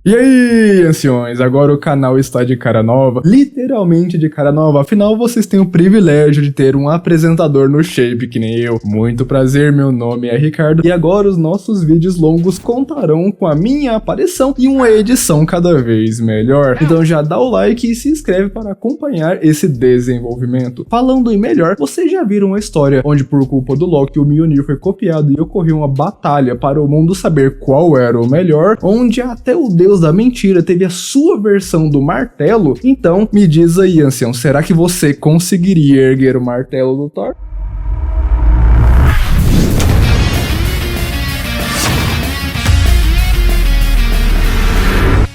E aí, anciões, agora o canal está de cara nova, literalmente de cara nova, afinal vocês têm o privilégio de ter um apresentador no shape que nem eu. Muito prazer, meu nome é Ricardo, e agora os nossos vídeos longos contarão com a minha aparição e uma edição cada vez melhor. Então já dá o like e se inscreve para acompanhar esse desenvolvimento. Falando em melhor, vocês já viram a história onde por culpa do Loki o Mjolnir foi copiado e ocorreu uma batalha para o mundo saber qual era o melhor, onde até o Deus da Mentira teve a sua versão do martelo. Então me diz aí, ancião, será que você conseguiria erguer o martelo do Thor?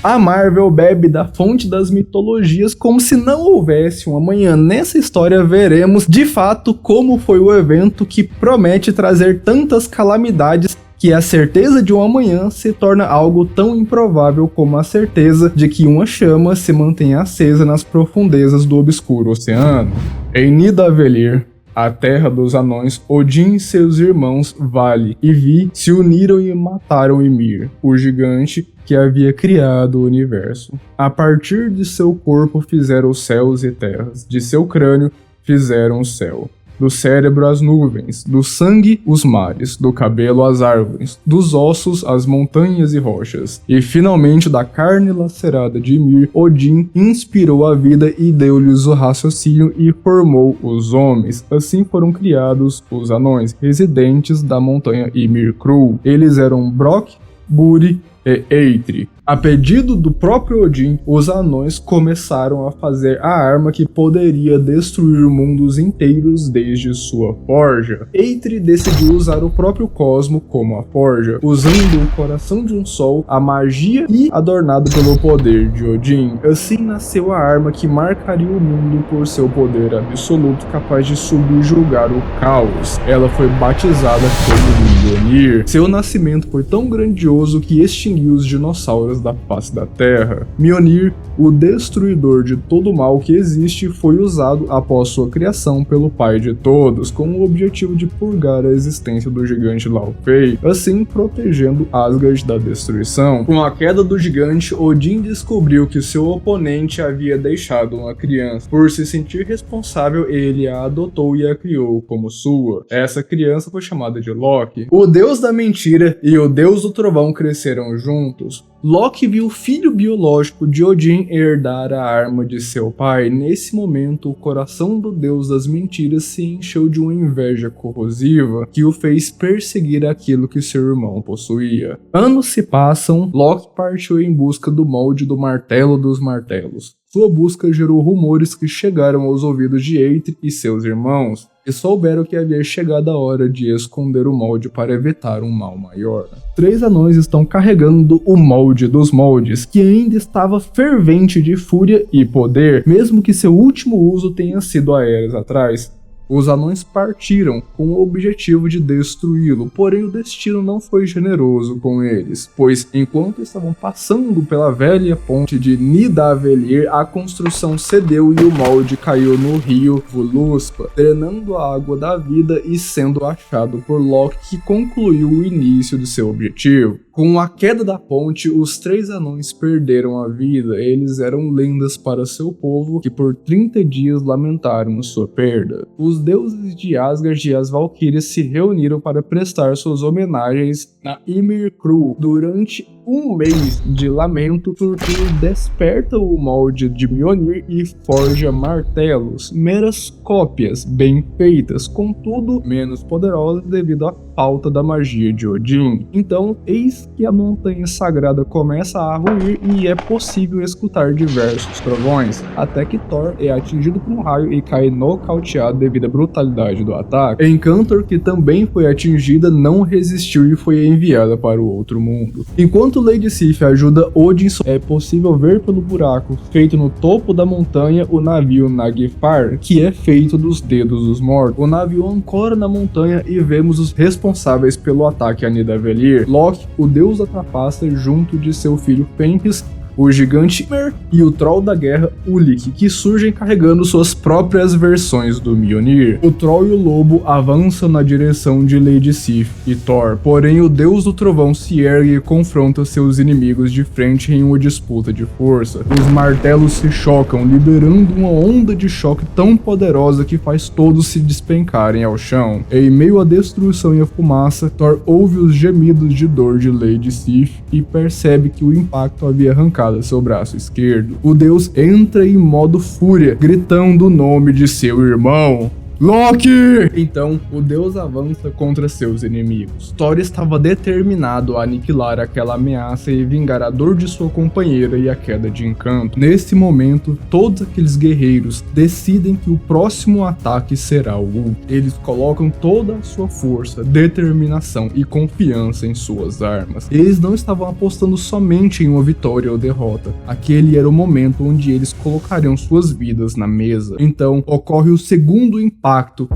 A Marvel bebe da fonte das mitologias como se não houvesse um amanhã. Nessa história veremos de fato como foi o evento que promete trazer tantas calamidades que a certeza de um amanhã se torna algo tão improvável como a certeza de que uma chama se mantenha acesa nas profundezas do obscuro oceano. Em Nidavellir, a terra dos anões, Odin e seus irmãos Vali e Vi se uniram e mataram Ymir, o gigante que havia criado o universo. A partir de seu corpo fizeram os céus e terras, de seu crânio fizeram o céu. Do cérebro as nuvens, do sangue os mares, do cabelo as árvores, dos ossos as montanhas e rochas. E finalmente da carne lacerada de Ymir, Odin inspirou a vida e deu-lhes o raciocínio e formou os homens. Assim foram criados os anões, residentes da montanha Ymir Cru. Eles eram Brok, Buri e Eitri. A pedido do próprio Odin, os anões começaram a fazer a arma que poderia destruir mundos inteiros desde sua forja. Eitri decidiu usar o próprio cosmo como a forja, usando o coração de um sol, a magia e adornado pelo poder de Odin. Assim nasceu a arma que marcaria o mundo por seu poder absoluto, capaz de subjugar o caos. Ela foi batizada como Mjolnir. Seu nascimento foi tão grandioso que extinguiu os dinossauros da face da Terra. Mjolnir, o destruidor de todo o mal que existe, foi usado após sua criação pelo pai de todos, com o objetivo de purgar a existência do gigante Laufey, assim protegendo Asgard da destruição. Com a queda do gigante, Odin descobriu que seu oponente havia deixado uma criança. Por se sentir responsável, ele a adotou e a criou como sua. Essa criança foi chamada de Loki. O deus da mentira e o deus do trovão cresceram juntos. Loki viu o filho biológico de Odin herdar a arma de seu pai. Nesse momento, o coração do deus das mentiras se encheu de uma inveja corrosiva que o fez perseguir aquilo que seu irmão possuía. Anos se passam, Loki partiu em busca do molde do martelo dos martelos. Sua busca gerou rumores que chegaram aos ouvidos de Eitri e seus irmãos, e souberam que havia chegado a hora de esconder o molde para evitar um mal maior. 3 anões estão carregando o molde dos moldes, que ainda estava fervente de fúria e poder, mesmo que seu último uso tenha sido há eras atrás. Os anões partiram com o objetivo de destruí-lo, porém o destino não foi generoso com eles, pois enquanto estavam passando pela velha ponte de Nidavellir, a construção cedeu e o molde caiu no rio Voluspa, drenando a água da vida e sendo achado por Loki, que concluiu o início de seu objetivo. Com a queda da ponte, os 3 anões perderam a vida. Eles eram lendas para seu povo, que por 30 dias lamentaram sua perda. Os deuses de Asgard e as Valquírias se reuniram para prestar suas homenagens na Ymir Cru. Durante um mês de lamento, Surtur desperta o molde de Mjolnir e forja martelos, meras cópias bem feitas, contudo menos poderosas devido à falta da magia de Odin. Então, eis que a montanha sagrada começa a ruir e é possível escutar diversos trovões, até que Thor é atingido por um raio e cai nocauteado devido à brutalidade do ataque. Encantor, que também foi atingida, não resistiu e foi enviada para o outro mundo. Enquanto Lady Sif ajuda Odin, é possível ver pelo buraco feito no topo da montanha o navio Naglfar, que é feito dos dedos dos mortos. O navio ancora na montanha e vemos os responsáveis pelo ataque a Nidavellir. Loki, o deus da trapaça, junto de seu filho Fenris, o gigante Ymer e o troll da guerra Ulik, que surgem carregando suas próprias versões do Mjolnir. O troll e o lobo avançam na direção de Lady Sif e Thor, porém o deus do trovão se ergue e confronta seus inimigos de frente em uma disputa de força. Os martelos se chocam, liberando uma onda de choque tão poderosa que faz todos se despencarem ao chão. Em meio à destruição e à fumaça, Thor ouve os gemidos de dor de Lady Sif e percebe que o impacto havia arrancado seu braço esquerdo. O deus entra em modo fúria, gritando o nome de seu irmão. Loki! Então, o deus avança contra seus inimigos. Thor estava determinado a aniquilar aquela ameaça e vingar a dor de sua companheira e a queda de encanto. Nesse momento, todos aqueles guerreiros decidem que o próximo ataque será o Ulti. Eles colocam toda a sua força, determinação e confiança em suas armas. Eles não estavam apostando somente em uma vitória ou derrota. Aquele era o momento onde eles colocariam suas vidas na mesa. Então, ocorre o segundo impacto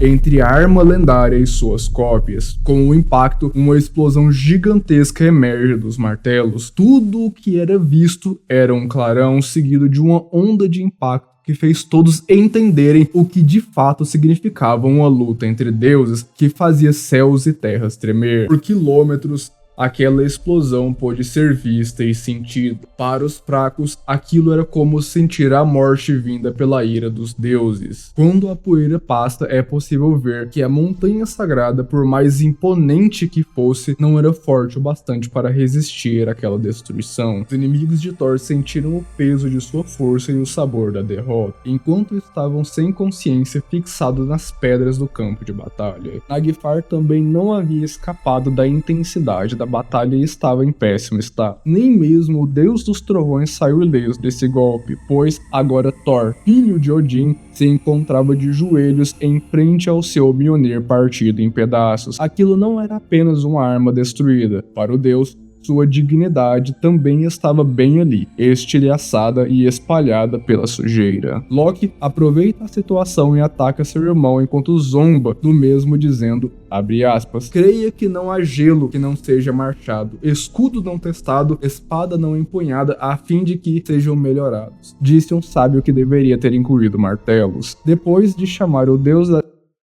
entre a arma lendária e suas cópias. Com o impacto, uma explosão gigantesca emerge dos martelos. Tudo o que era visto era um clarão seguido de uma onda de impacto que fez todos entenderem o que de fato significava uma luta entre deuses que fazia céus e terras tremer. Por quilômetros, aquela explosão pôde ser vista e sentida. Para os fracos, aquilo era como sentir a morte vinda pela ira dos deuses. Quando a poeira passa, é possível ver que a montanha sagrada, por mais imponente que fosse, não era forte o bastante para resistir àquela destruição. Os inimigos de Thor sentiram o peso de sua força e o sabor da derrota, enquanto estavam sem consciência fixados nas pedras do campo de batalha. Nagfar também não havia escapado da intensidade da batalha e estava em péssimo estado. Nem mesmo o deus dos trovões saiu ileso desse golpe, pois agora Thor, filho de Odin, se encontrava de joelhos em frente ao seu Mjolnir partido em pedaços. Aquilo não era apenas uma arma destruída. Para o deus, sua dignidade também estava bem ali, estilhaçada e espalhada pela sujeira. Loki aproveita a situação e ataca seu irmão enquanto zomba do mesmo, dizendo, abre aspas, creia que não há gelo que não seja marchado, escudo não testado, espada não empunhada, a fim de que sejam melhorados. Disse um sábio que deveria ter incluído martelos. Depois de chamar o deus da...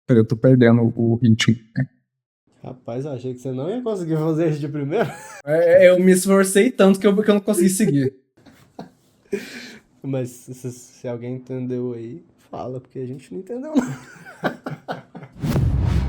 Eu tô perdendo o ritmo. Rapaz, eu achei que você não ia conseguir fazer isso de primeira. Eu me esforcei tanto que eu não consegui seguir. Mas se alguém entendeu aí, fala, porque a gente não entendeu não.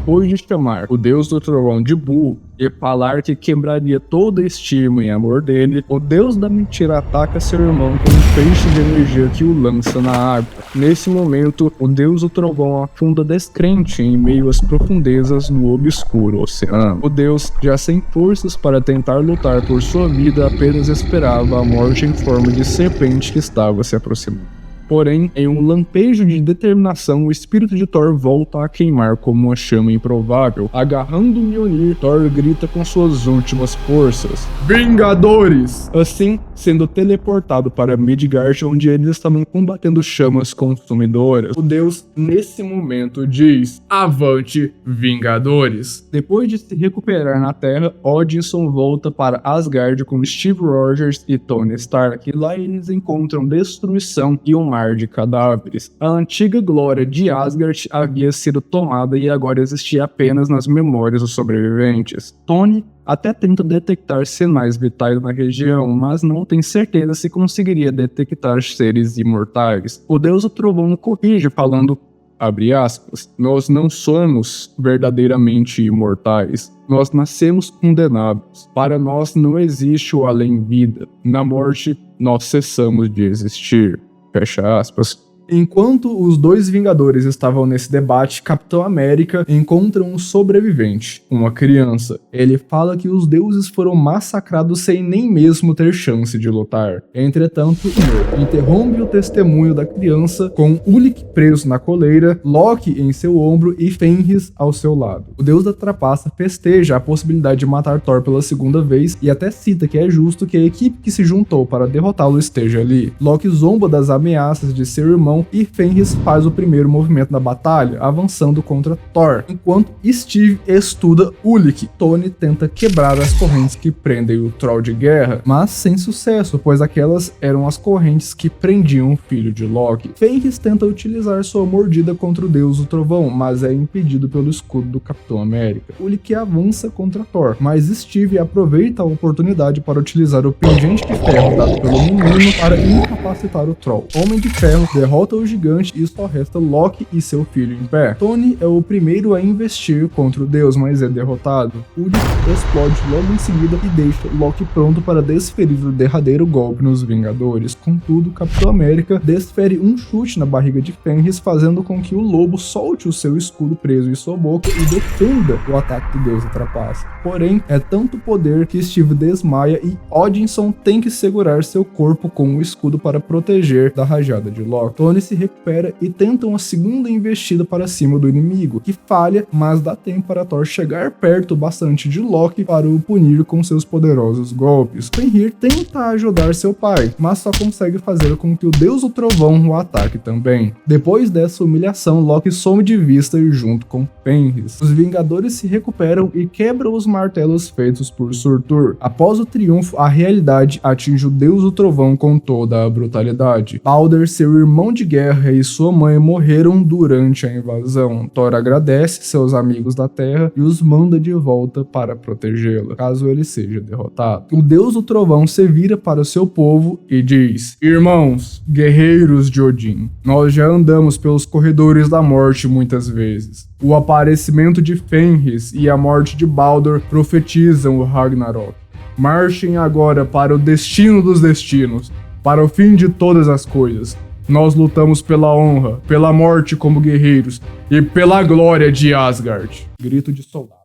Depois de chamar o deus do trovão de burro e falar que quebraria toda a estima e amor dele, o deus da mentira ataca seu irmão com um feixe de energia que o lança na água. Nesse momento, o deus do trovão afunda descrente em meio às profundezas no obscuro oceano. O deus, já sem forças para tentar lutar por sua vida, apenas esperava a morte em forma de serpente que estava se aproximando. Porém, em um lampejo de determinação, o espírito de Thor volta a queimar como uma chama improvável. Agarrando o Mjolnir, Thor grita com suas últimas forças: Vingadores! Assim, sendo teleportado para Midgard, onde eles estavam combatendo chamas consumidoras. O deus, nesse momento, diz: Avante, Vingadores! Depois de se recuperar na Terra, Odinson volta para Asgard com Steve Rogers e Tony Stark. E lá eles encontram destruição e um mar de cadáveres. A antiga glória de Asgard havia sido tomada e agora existia apenas nas memórias dos sobreviventes. Tony até tenta detectar sinais vitais na região, mas não tem certeza se conseguiria detectar seres imortais. O deus do trovão corrige, falando, abre aspas, nós não somos verdadeiramente imortais. Nós nascemos condenados. Para nós não existe o além-vida. Na morte, nós cessamos de existir. Fecha aspas. Enquanto os dois Vingadores estavam nesse debate, Capitão América encontra um sobrevivente, uma criança. Ele fala que os deuses foram massacrados sem nem mesmo ter chance de lutar. Entretanto, Ymir interrompe o testemunho da criança com Ulik preso na coleira, Loki em seu ombro e Fenris ao seu lado. O deus da trapaça festeja a possibilidade de matar Thor pela segunda vez e até cita que é justo que a equipe que se juntou para derrotá-lo esteja ali. Loki zomba das ameaças de seu irmão Trovão e Fenris faz o primeiro movimento da batalha, avançando contra Thor, enquanto Steve estuda Ulik. Tony tenta quebrar as correntes que prendem o Troll de guerra, mas sem sucesso, pois aquelas eram as correntes que prendiam o filho de Loki. Fenris tenta utilizar sua mordida contra o Deus do Trovão, mas é impedido pelo escudo do Capitão América. Ulik avança contra Thor, mas Steve aproveita a oportunidade para utilizar o pingente de ferro dado pelo menino para incapacitar o Troll. Homem de Ferro derrota o gigante e só resta Loki e seu filho em pé. Tony é o primeiro a investir contra o deus, mas é derrotado. Ulik explode logo em seguida e deixa Loki pronto para desferir o derradeiro golpe nos Vingadores. Contudo, o Capitão América desfere um chute na barriga de Fenris, fazendo com que o lobo solte o seu escudo preso em sua boca e defenda o ataque do deus da trapaça. Porém, é tanto poder que Steve desmaia e Odinson tem que segurar seu corpo com o escudo para proteger da rajada de Loki. Tony se recupera e tenta uma segunda investida para cima do inimigo, que falha, mas dá tempo para Thor chegar perto bastante de Loki para o punir com seus poderosos golpes. Fenrir tenta ajudar seu pai, mas só consegue fazer com que o Deus do Trovão o ataque também. Depois dessa humilhação, Loki some de vista junto com Fenris. Os Vingadores se recuperam e quebram os martelos feitos por Surtur. Após o triunfo, a realidade atinge o Deus do Trovão com toda a brutalidade. Balder, seu irmão de guerra, e sua mãe morreram durante a invasão. Thor agradece seus amigos da Terra e os manda de volta para protegê-la, caso ele seja derrotado. O Deus do Trovão se vira para o seu povo e diz: Irmãos, guerreiros de Odin, nós já andamos pelos corredores da morte muitas vezes. O aparecimento de Fenris e a morte de Baldur profetizam o Ragnarok. Marchem agora para o destino dos destinos, para o fim de todas as coisas. Nós lutamos pela honra, pela morte como guerreiros e pela glória de Asgard. Grito de soldados.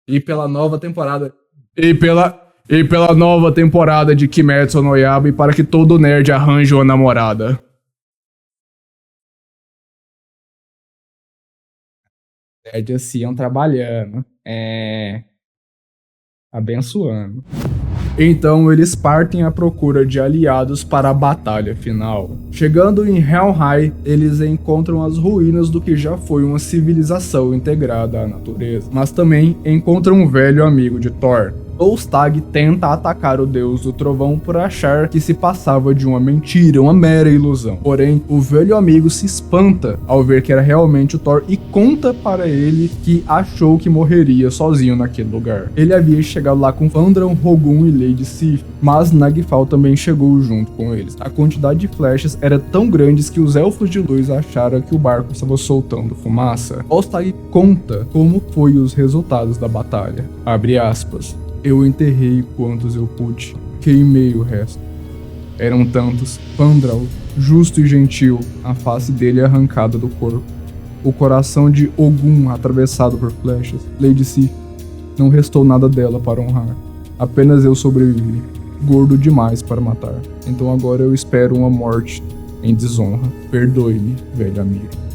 E pela nova temporada. E pela nova temporada de Kimetsu no Yaiba, e para que todo nerd arranje uma namorada. Nerd assim, trabalhando. Abençoando. Então eles partem à procura de aliados para a batalha final. Chegando em Helheim, eles encontram as ruínas do que já foi uma civilização integrada à natureza, mas também encontram um velho amigo de Thor. Volstagg tenta atacar o Deus do Trovão por achar que se passava de uma mentira, uma mera ilusão. Porém, o velho amigo se espanta ao ver que era realmente o Thor e conta para ele que achou que morreria sozinho naquele lugar. Ele havia chegado lá com Fandral, Rogun e Lady Sif, mas Nagfal também chegou junto com eles. A quantidade de flechas era tão grande que os Elfos de Luz acharam que o barco estava soltando fumaça. Volstagg conta como foi os resultados da batalha. Abre aspas. Eu enterrei quantos eu pude, queimei o resto. Eram tantos. Fandral, justo e gentil, a face dele arrancada do corpo. O coração de Ogum atravessado por flechas. Lady Sif, não restou nada dela para honrar. Apenas eu sobrevivi, gordo demais para matar. Então agora eu espero uma morte em desonra. Perdoe-me, velho amigo.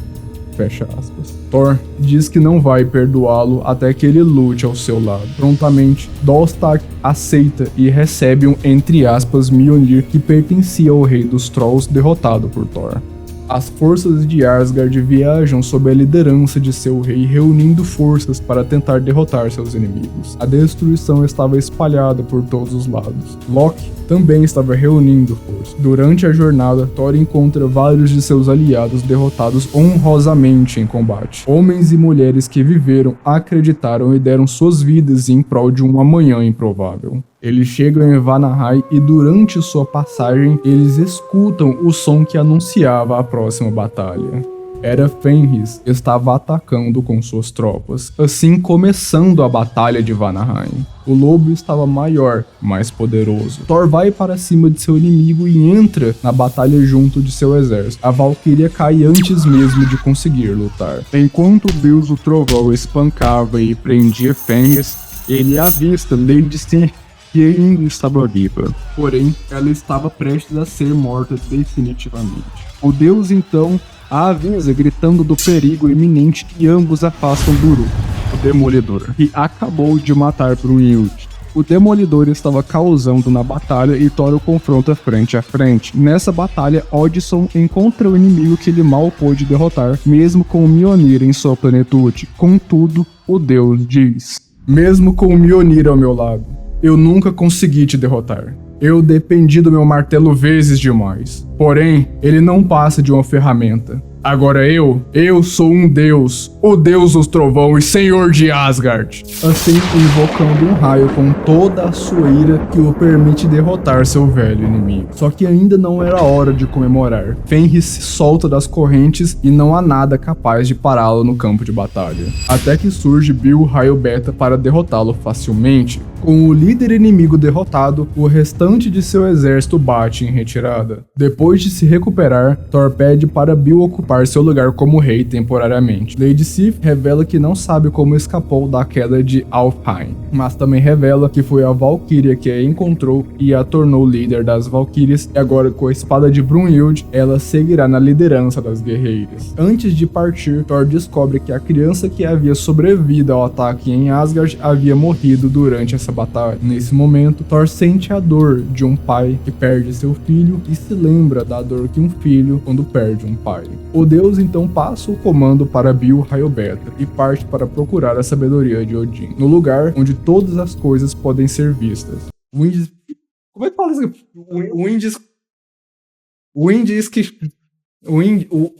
Fecha aspas. Thor diz que não vai perdoá-lo até que ele lute ao seu lado. Prontamente, Volstagg aceita e recebe um, entre aspas, Mjolnir que pertencia ao rei dos Trolls derrotado por Thor. As forças de Asgard viajam sob a liderança de seu rei, reunindo forças para tentar derrotar seus inimigos. A destruição estava espalhada por todos os lados. Loki também estava reunindo forças. Durante a jornada, Thor encontra vários de seus aliados derrotados honrosamente em combate. Homens e mulheres que viveram, acreditaram e deram suas vidas em prol de um amanhã improvável. Eles chegam em Vanaheim e durante sua passagem, eles escutam o som que anunciava a próxima batalha. Era Fenris que estava atacando com suas tropas, assim começando a batalha de Vanaheim. O lobo estava maior, mais poderoso. Thor vai para cima de seu inimigo e entra na batalha junto de seu exército. A Valkyria cai antes mesmo de conseguir lutar. Enquanto o deus do trovão espancava e prendia Fenris, ele avista Lady Sif, que ainda estava viva. Porém, ela estava prestes a ser morta definitivamente. O deus então a avisa, gritando do perigo iminente, e ambos afastam Buru, o Demolidor, que acabou de matar Brunhild. O Demolidor estava causando na batalha e Thor o confronta frente a frente. Nessa batalha, Odinson encontra o inimigo que ele mal pôde derrotar, mesmo com o Mjolnir em sua plenitude. Contudo, o deus diz: mesmo com o Mjolnir ao meu lado, eu nunca consegui te derrotar. Eu dependi do meu martelo vezes demais. Porém, ele não passa de uma ferramenta. Agora eu sou um deus, o deus do trovão e senhor de Asgard. Assim, invocando um raio com toda a sua ira que o permite derrotar seu velho inimigo. Só que ainda não era hora de comemorar. Fenris se solta das correntes e não há nada capaz de pará-lo no campo de batalha. Até que surge Bill Raio Beta para derrotá-lo facilmente. Com o líder inimigo derrotado, o restante de seu exército bate em retirada. Depois de se recuperar, Thor pede para Bill ocupar seu lugar como rei temporariamente. Lady Sif revela que não sabe como escapou da queda de Alfheim, mas também revela que foi a Valkyria que a encontrou e a tornou líder das Valkyrias, e agora com a espada de Brunhild, ela seguirá na liderança das guerreiras. Antes de partir, Thor descobre que a criança que havia sobrevivido ao ataque em Asgard havia morrido durante essa batalha. Nesse momento, Thor sente a dor de um pai que perde seu filho e se lembra da dor que um filho quando perde um pai. O deus então passa o comando para Bill Raio Beta e parte para procurar a sabedoria de Odin, no lugar onde todas as coisas podem ser vistas. Como é que fala isso?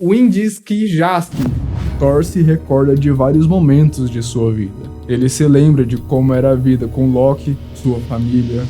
Windskijask. Thor se recorda de vários momentos de sua vida. Ele se lembra de como era a vida com Loki, sua família,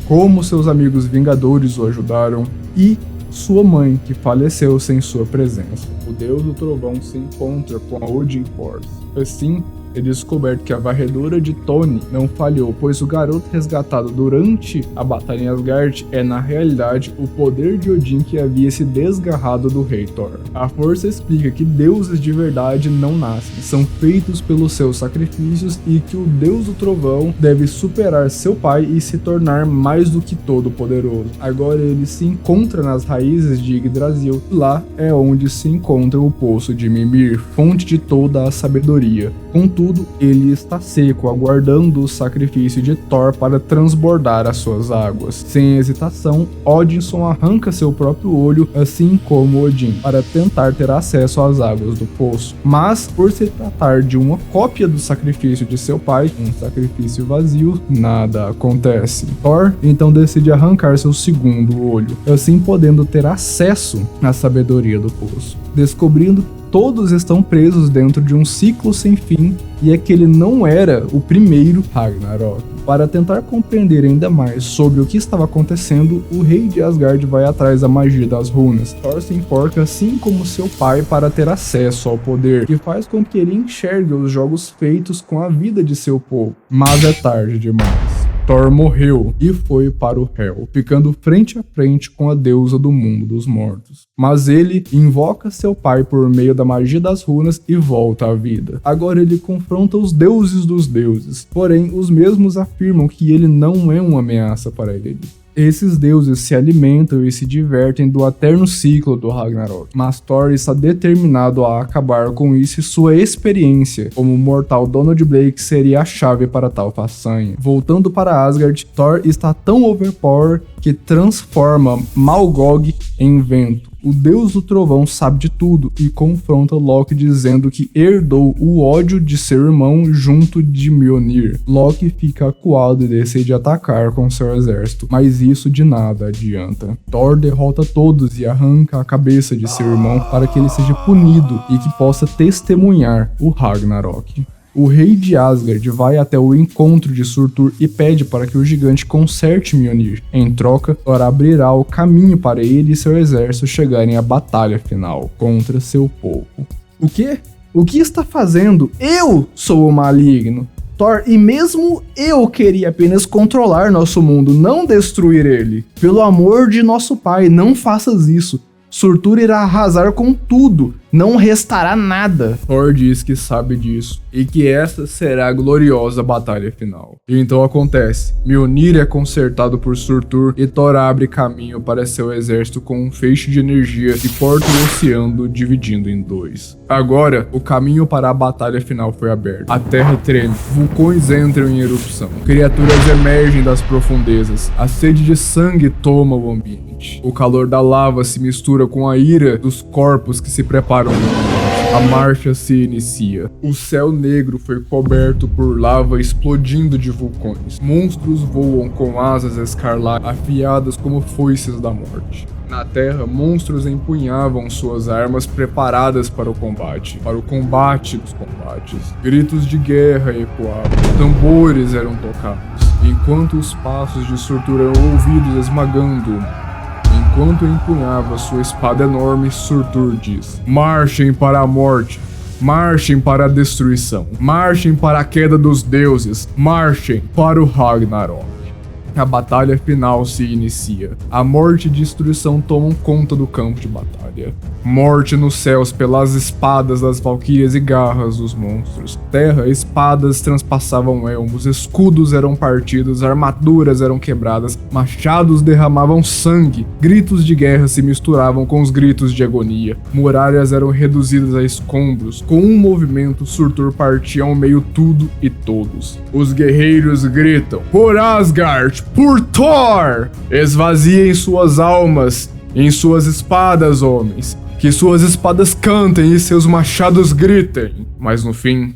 como seus amigos Vingadores o ajudaram e sua mãe, que faleceu sem sua presença. O deus do trovão se encontra com a Odin Force. Assim, é descoberto que a varredura de Tony não falhou, pois o garoto resgatado durante a batalha em Asgard é, na realidade, o poder de Odin que havia se desgarrado do rei Thor. A força explica que deuses de verdade não nascem, são feitos pelos seus sacrifícios e que o deus do trovão deve superar seu pai e se tornar mais do que todo-poderoso. Agora ele se encontra nas raízes de Yggdrasil, e lá é onde se encontra o poço de Mimir, fonte de toda a sabedoria. Contudo, ele está seco, aguardando o sacrifício de Thor para transbordar as suas águas. Sem hesitação, Odinson arranca seu próprio olho, assim como Odin, para tentar ter acesso às águas do poço. Mas, por se tratar de uma cópia do sacrifício de seu pai, um sacrifício vazio, nada acontece. Thor então decide arrancar seu segundo olho, assim podendo ter acesso à sabedoria do poço. Descobrindo que todos estão presos dentro de um ciclo sem fim e é que ele não era o primeiro Ragnarok. Para tentar compreender ainda mais sobre o que estava acontecendo, o rei de Asgard vai atrás da magia das runas. Thor se enforca assim como seu pai para ter acesso ao poder, que faz com que ele enxergue os jogos feitos com a vida de seu povo. Mas é tarde demais. Thor morreu e foi para o Hel, ficando frente a frente com a deusa do mundo dos mortos. Mas ele invoca seu pai por meio da magia das runas e volta à vida. Agora ele confronta os deuses dos deuses, porém os mesmos afirmam que ele não é uma ameaça para ele. Esses deuses se alimentam e se divertem do eterno ciclo do Ragnarok, mas Thor está determinado a acabar com isso e sua experiência como mortal Donald Blake seria a chave para tal façanha. Voltando para Asgard, Thor está tão overpower que transforma Malgog em vento. O deus do trovão sabe de tudo e confronta Loki dizendo que herdou o ódio de seu irmão junto de Mjolnir. Loki fica acuado e decide atacar com seu exército, mas isso de nada adianta. Thor derrota todos e arranca a cabeça de seu irmão para que ele seja punido e que possa testemunhar o Ragnarok. O rei de Asgard vai até o encontro de Surtur e pede para que o gigante conserte Mjolnir. Em troca, Thor abrirá o caminho para ele e seu exército chegarem à batalha final contra seu povo. O quê? O que está fazendo? Eu sou o maligno! Thor, e mesmo eu queria apenas controlar nosso mundo, não destruir ele. Pelo amor de nosso pai, não faças isso. Surtur irá arrasar com tudo. não restará nada. Thor diz que sabe disso e que essa será a gloriosa batalha final. E então acontece, Mjolnir é consertado por Surtur e Thor abre caminho para seu exército com um feixe de energia e corta o oceano dividindo em dois. Agora, o caminho para a batalha final foi aberto. A terra treme, vulcões entram em erupção, criaturas emergem das profundezas, a sede de sangue toma o ambiente. O calor da lava se mistura com a ira dos corpos que se preparam. A marcha se inicia. O céu negro foi coberto por lava explodindo de vulcões. Monstros voam com asas escarlates afiadas como foices da morte. Na terra, monstros empunhavam suas armas preparadas para o combate dos combates. Gritos de guerra ecoavam, tambores eram tocados, enquanto os passos de Surtur eram ouvidos esmagando o mar. Enquanto empunhava sua espada enorme, Surtur diz: marchem para a morte, marchem para a destruição, marchem para a queda dos deuses, marchem para o Ragnarok. A batalha final se inicia. A morte e destruição tomam conta do campo de batalha. Morte nos céus pelas espadas das valquírias e garras dos monstros. Terra, espadas transpassavam elmos, escudos eram partidos, armaduras eram quebradas, machados derramavam sangue, gritos de guerra se misturavam com os gritos de agonia, muralhas eram reduzidas a escombros. Com um movimento, Surtur partia ao meio tudo e todos. Os guerreiros gritam: por Asgard! Por Thor! Esvaziem suas almas em suas espadas, homens. Que suas espadas cantem e seus machados gritem. Mas no fim,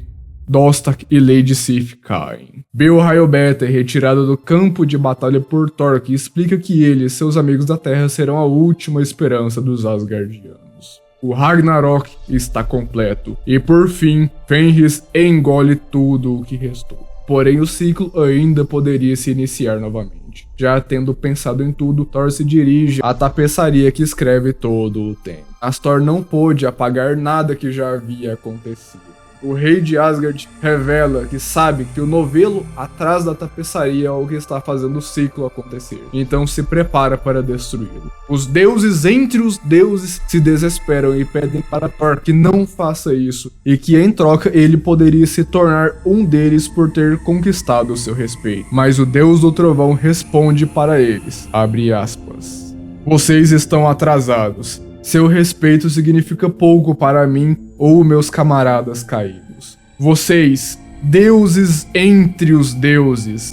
Dostak e Lady Sif caem. Beowulf é retirado do campo de batalha por Thor, que explica que ele e seus amigos da Terra serão a última esperança dos Asgardianos. O Ragnarok está completo. E por fim, Fenris engole tudo o que restou. Porém, o ciclo ainda poderia se iniciar novamente. Já tendo pensado em tudo, Thor se dirige à tapeçaria que escreve todo o tempo. Mas Thor não pôde apagar nada que já havia acontecido. O rei de Asgard revela que sabe que o novelo atrás da tapeçaria é o que está fazendo o ciclo acontecer. Então se prepara para destruí-lo. Os deuses entre os deuses se desesperam e pedem para Thor que não faça isso, e que em troca ele poderia se tornar um deles por ter conquistado o seu respeito. Mas o deus do trovão responde para eles, abre aspas: vocês estão atrasados. Seu respeito significa pouco para mim ou meus camaradas caídos. Vocês, deuses entre os deuses,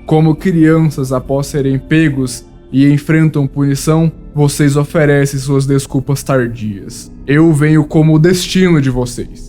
como crianças após serem pegos e enfrentam punição, vocês oferecem suas desculpas tardias. Eu venho como o destino de vocês.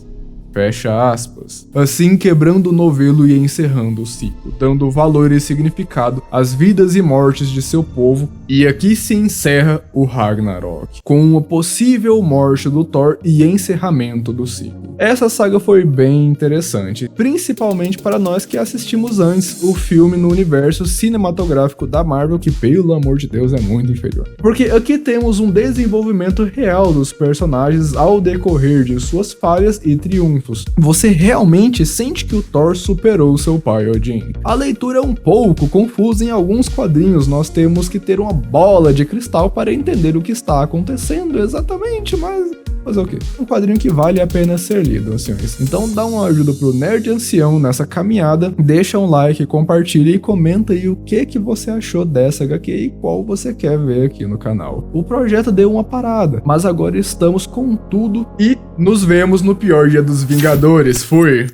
Fecha aspas. Assim quebrando o novelo e encerrando o ciclo, dando valor e significado às vidas e mortes de seu povo, e aqui se encerra o Ragnarok, com uma possível morte do Thor e encerramento do ciclo. Essa saga foi bem interessante, principalmente para nós que assistimos antes o filme no universo cinematográfico da Marvel, que pelo amor de Deus é muito inferior. Porque aqui temos um desenvolvimento real dos personagens ao decorrer de suas falhas e triunfos. Você realmente sente que o Thor superou seu pai Odin. A leitura é um pouco confusa em alguns quadrinhos, nós temos que ter uma bola de cristal para entender o que está acontecendo exatamente, mas fazer o quê? Um quadrinho que vale a pena ser lido, senhores. Então dá uma ajuda pro Nerd Ancião nessa caminhada, deixa um like, compartilha e comenta aí o que você achou dessa HQ e qual você quer ver aqui no canal. O projeto deu uma parada, mas agora estamos com tudo e nos vemos no pior dia dos Vingadores. Fui!